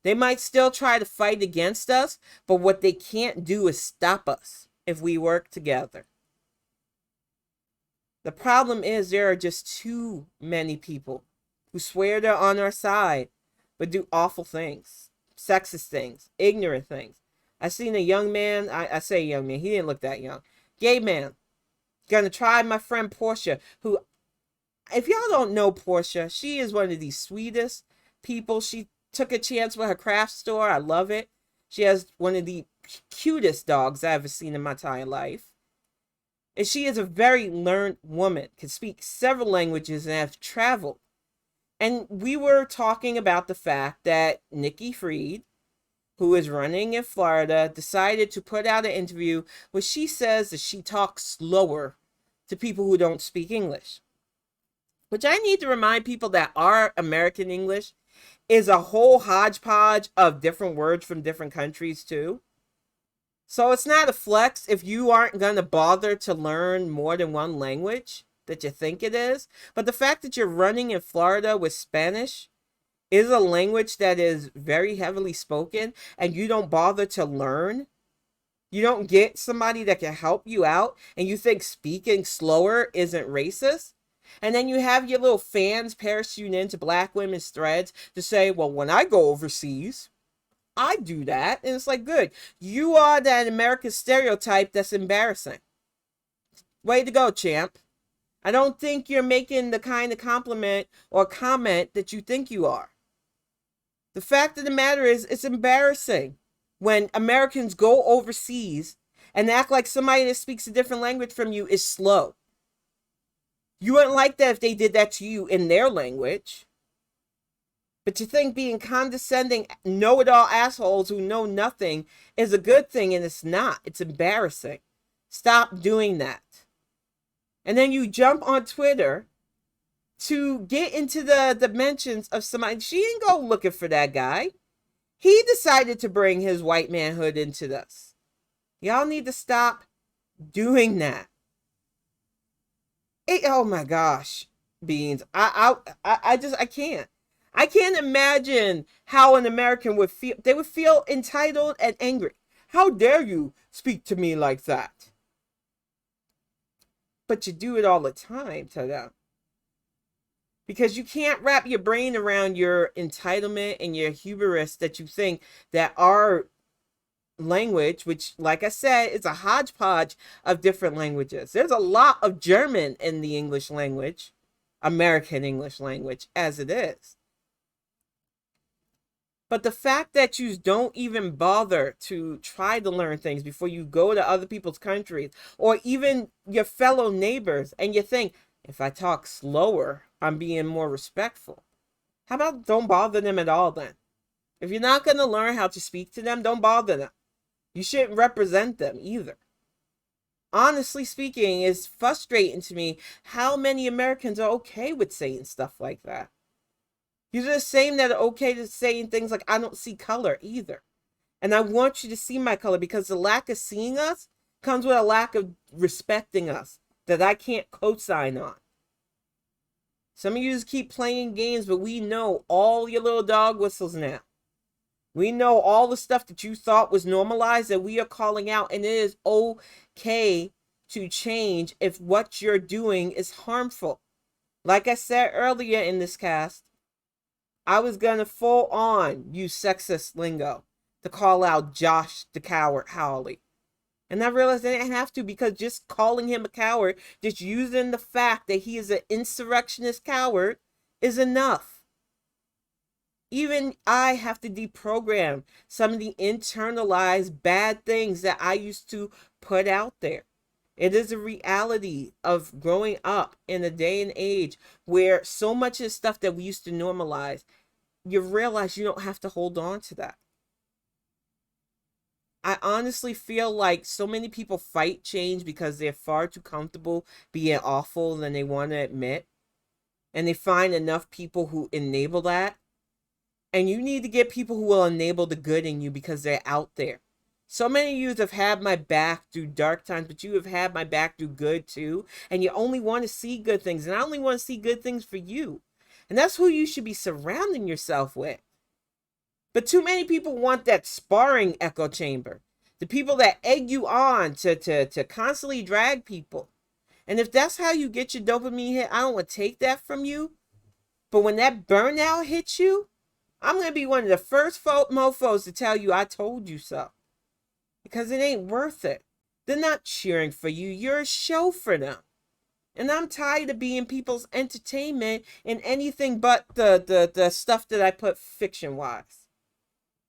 They might still try to fight against us, but what they can't do is stop us if we work together. The problem is there are just too many people who swear they're on our side, but do awful things, sexist things, ignorant things. I seen a young man, I say young man, he didn't look that young, gay man, gonna try my friend Portia, who, if y'all don't know Portia, she is one of the sweetest people. She took a chance with her craft store. I love it. She has one of the cutest dogs I've ever seen in my entire life. And she is a very learned woman, can speak several languages and have traveled. And we were talking about the fact that Nikki Fried, who is running in Florida, decided to put out an interview where she says that she talks slower to people who don't speak English. Which I need to remind people that our American English is a whole hodgepodge of different words from different countries too. So it's not a flex if you aren't going to bother to learn more than one language that you think it is. But the fact that you're running in Florida with Spanish is a language that is very heavily spoken and you don't bother to learn. You don't get somebody that can help you out and you think speaking slower isn't racist. And then you have your little fans parachuting into Black women's threads to say, well, when I go overseas, I do that. And it's like, good. You are that American stereotype that's embarrassing. Way to go, champ. I don't think you're making the kind of compliment or comment that you think you are. The fact of the matter is, it's embarrassing when Americans go overseas and act like somebody that speaks a different language from you is slow. You wouldn't like that if they did that to you in their language. But you think being condescending, know-it-all assholes who know nothing is a good thing, and it's not. It's embarrassing. Stop doing that. And then you jump on Twitter to get into the mentions of somebody. She didn't go looking for that guy. He decided to bring his white manhood into this. Y'all need to stop doing that. Oh my gosh, Beans. I can't. I can't imagine how an American would feel. They would feel entitled and angry. How dare you speak to me like that? But you do it all the time to them. Because you can't wrap your brain around your entitlement and your hubris that you think that our language, which, like I said, is a hodgepodge of different languages. There's a lot of German in the English language, American English language, as it is. But the fact that you don't even bother to try to learn things before you go to other people's countries or even your fellow neighbors, and you think, if I talk slower, I'm being more respectful. How about don't bother them at all then? If you're not going to learn how to speak to them, don't bother them. You shouldn't represent them either. Honestly speaking, it's frustrating to me how many Americans are okay with saying stuff like that. You're the same that are okay to saying things like, I don't see color either. And I want you to see my color, because the lack of seeing us comes with a lack of respecting us that I can't co-sign on. Some of you just keep playing games, but we know all your little dog whistles now. We know all the stuff that you thought was normalized that we are calling out, and it is okay to change if what you're doing is harmful. Like I said earlier in this cast, I was going to full on use sexist lingo to call out Josh the coward Howley. And I realized I didn't have to, because just calling him a coward, just using the fact that he is an insurrectionist coward is enough. Even I have to deprogram some of the internalized bad things that I used to put out there. It is a reality of growing up in a day and age where so much of the stuff that we used to normalize, you realize you don't have to hold on to that. I honestly feel like so many people fight change because they're far too comfortable being awful than they want to admit. And they find enough people who enable that. And you need to get people who will enable the good in you, because they're out there. So many of you have had my back through dark times, but you have had my back through good too. And you only want to see good things. And I only want to see good things for you. And that's who you should be surrounding yourself with. But too many people want that sparring echo chamber. The people that egg you on to constantly drag people. And if that's how you get your dopamine hit, I don't want to take that from you. But when that burnout hits you, I'm going to be one of the first mofos to tell you I told you so. Because it ain't worth it. They're not cheering for you. You're a show for them. And I'm tired of being people's entertainment in anything but the stuff that I put fiction-wise.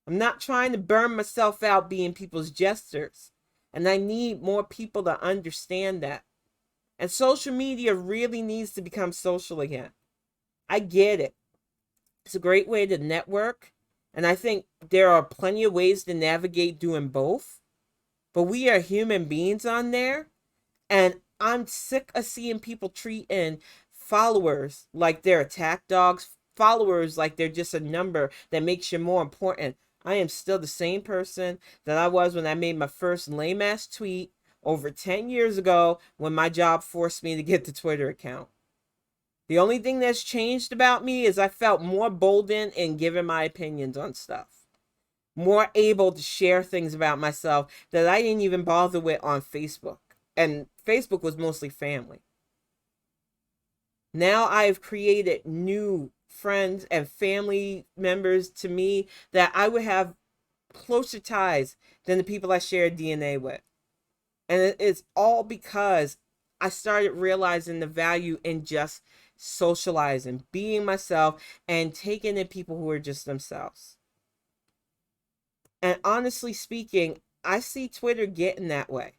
I'm not trying to burn myself out being people's jesters. And I need more people to understand that. And social media really needs to become social again. I get it. It's a great way to network. And I think there are plenty of ways to navigate doing both. But we are human beings on there. And I'm sick of seeing people treating followers like they're attack dogs, followers like they're just a number that makes you more important. I am still the same person that I was when I made my first lame ass tweet over 10 years ago when my job forced me to get the Twitter account. The only thing that's changed about me is I felt more boldened in giving my opinions on stuff. More able to share things about myself that I didn't even bother with on Facebook. And Facebook was mostly family. Now I've created new friends and family members to me that I would have closer ties than the people I share DNA with. And it's all because I started realizing the value in just socializing, being myself, and taking in people who are just themselves. And honestly speaking, I see Twitter getting that way.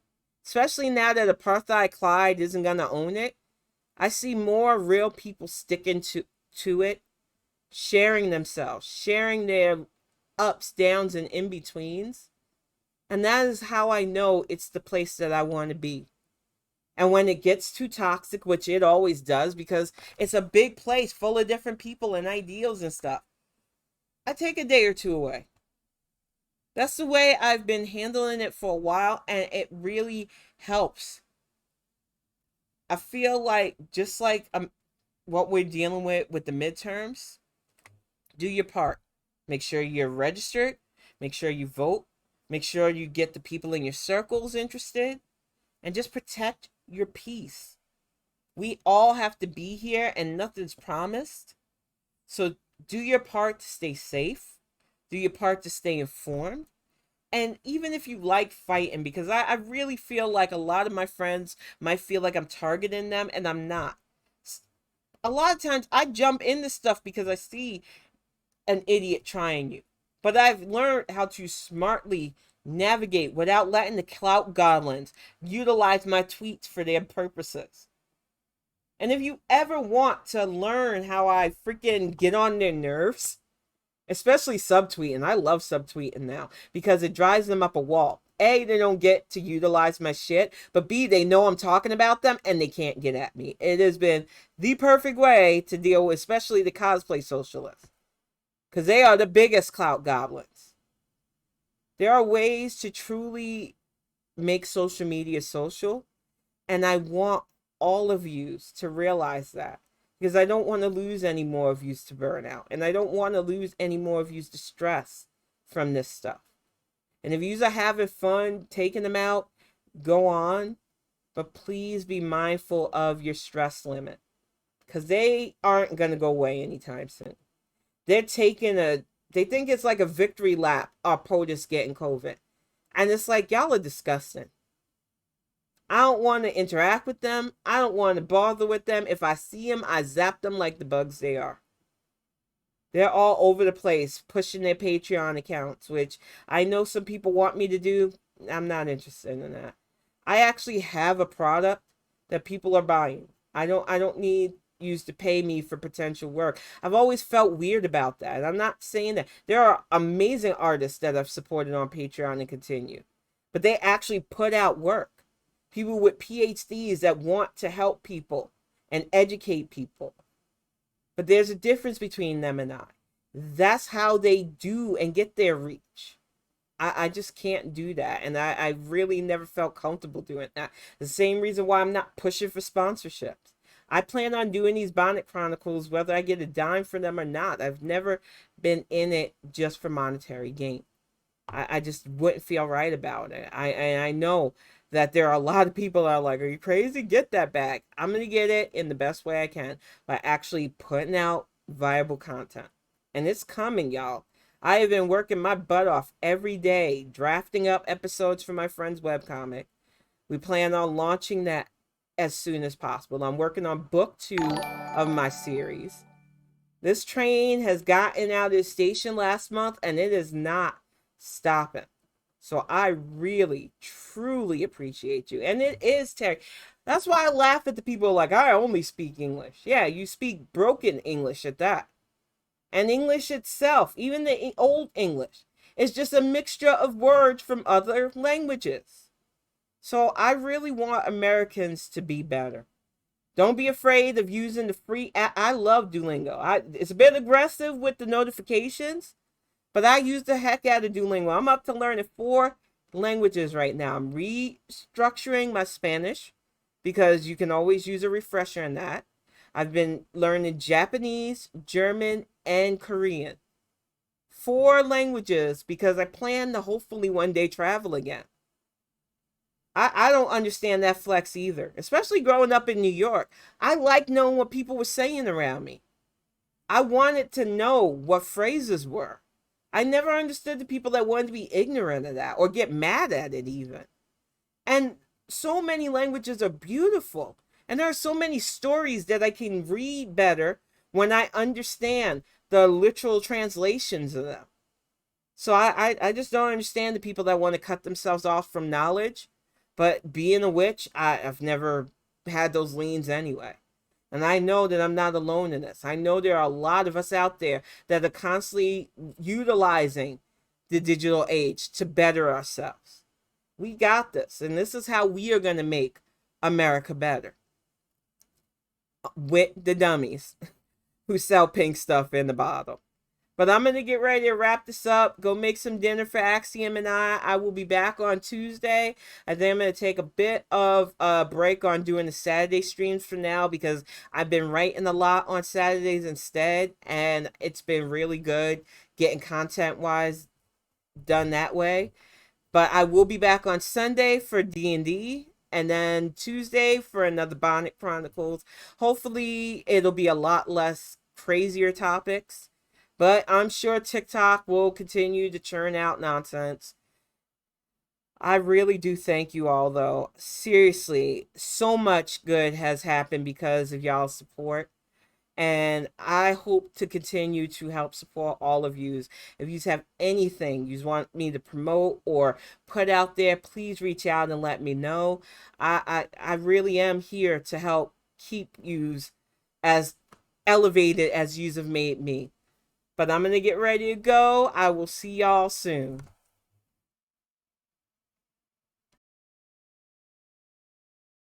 Especially now that Apartheid Clyde isn't going to own it. I see more real people sticking to it, sharing themselves, sharing their ups, downs, and in-betweens. And that is how I know it's the place that I want to be. And when it gets too toxic, which it always does, because it's a big place full of different people and ideals and stuff, I take a day or two away. That's the way I've been handling it for a while, and it really helps. I feel like just like what we're dealing with the midterms, do your part. Make sure you're registered. Make sure you vote. Make sure you get the people in your circles interested. And just protect your peace. We all have to be here and nothing's promised. So do your part to stay safe. Do your part to stay informed. And even if you like fighting, because I really feel like a lot of my friends might feel like I'm targeting them, and I'm not. A lot of times I jump into stuff because I see an idiot trying you. But I've learned how to smartly navigate without letting the clout goblins utilize my tweets for their purposes. And if you ever want to learn how I freaking get on their nerves, especially subtweeting. I love subtweeting now because it drives them up a wall. A, they don't get to utilize my shit, but B, they know I'm talking about them and they can't get at me. It has been the perfect way to deal with, especially the cosplay socialists, because they are the biggest clout goblins. There are ways to truly make social media social, and I want all of you to realize that. Because I don't want to lose any more of you to burnout. And I don't want to lose any more of you to stress from this stuff. And if you are having fun taking them out, go on. But please be mindful of your stress limit. Because they aren't going to go away anytime soon. They think it's like a victory lap, our POTUS getting COVID. And it's like, y'all are disgusting. I don't want to interact with them. I don't want to bother with them. If I see them, I zap them like the bugs they are. They're all over the place pushing their Patreon accounts, which I know some people want me to do. I'm not interested in that. I actually have a product that people are buying. I don't need you to pay me for potential work. I've always felt weird about that. I'm not saying that. There are amazing artists that I've supported on Patreon and continue. But they actually put out work. People with PhDs that want to help people and educate people. But there's a difference between them and I. That's how they do and get their reach. I just can't do that. And I really never felt comfortable doing that. The same reason why I'm not pushing for sponsorships. I plan on doing these Bonnet Chronicles whether I get a dime for them or not. I've never been in it just for monetary gain. I just wouldn't feel right about it. I know that there are a lot of people that are like, are you crazy? Get that back. I'm going to get it in the best way I can by actually putting out viable content. And it's coming, y'all. I have been working my butt off every day, drafting up episodes for my friend's webcomic. We plan on launching that as soon as possible. I'm working on book 2 of my series. This train has gotten out of the station last month and it is not stopping. So I really, truly appreciate you. And it is Terry. That's why I laugh at the people like, I only speak English. Yeah, you speak broken English at that. And English itself, even the old English, is just a mixture of words from other languages. So I really want Americans to be better. Don't be afraid of using the free app. I love Duolingo. It's a bit aggressive with the notifications, but I use the heck out of Duolingo. I'm up to learning 4 languages right now. I'm restructuring my Spanish because you can always use a refresher in that. I've been learning Japanese, German, and Korean. 4 languages because I plan to hopefully one day travel again. I don't understand that flex either, especially growing up in New York. I like knowing what people were saying around me. I wanted to know what phrases were. I never understood the people that wanted to be ignorant of that or get mad at it even. And so many languages are beautiful. And there are so many stories that I can read better when I understand the literal translations of them. So I just don't understand the people that want to cut themselves off from knowledge. But being a witch, I've never had those leans anyway. And I know that I'm not alone in this. I know there are a lot of us out there that are constantly utilizing the digital age to better ourselves. We got this. And this is how we are going to make America better. With the dummies who sell pink stuff in the bottle. But I'm going to get ready to wrap this up. Go make some dinner for Axiom and I. I will be back on Tuesday. And then I'm going to take a bit of a break on doing the Saturday streams for now because I've been writing a lot on Saturdays instead. And it's been really good getting content-wise done that way. But I will be back on Sunday for D&D. And then Tuesday for another Bonnet Chronicles. Hopefully it'll be a lot less crazier topics. But I'm sure TikTok will continue to churn out nonsense. I really do thank you all, though. Seriously, so much good has happened because of y'all's support. And I hope to continue to help support all of you. If you have anything you want me to promote or put out there, please reach out and let me know. I really am here to help keep you as elevated as you have made me. But I'm going to get ready to go. I will see y'all soon.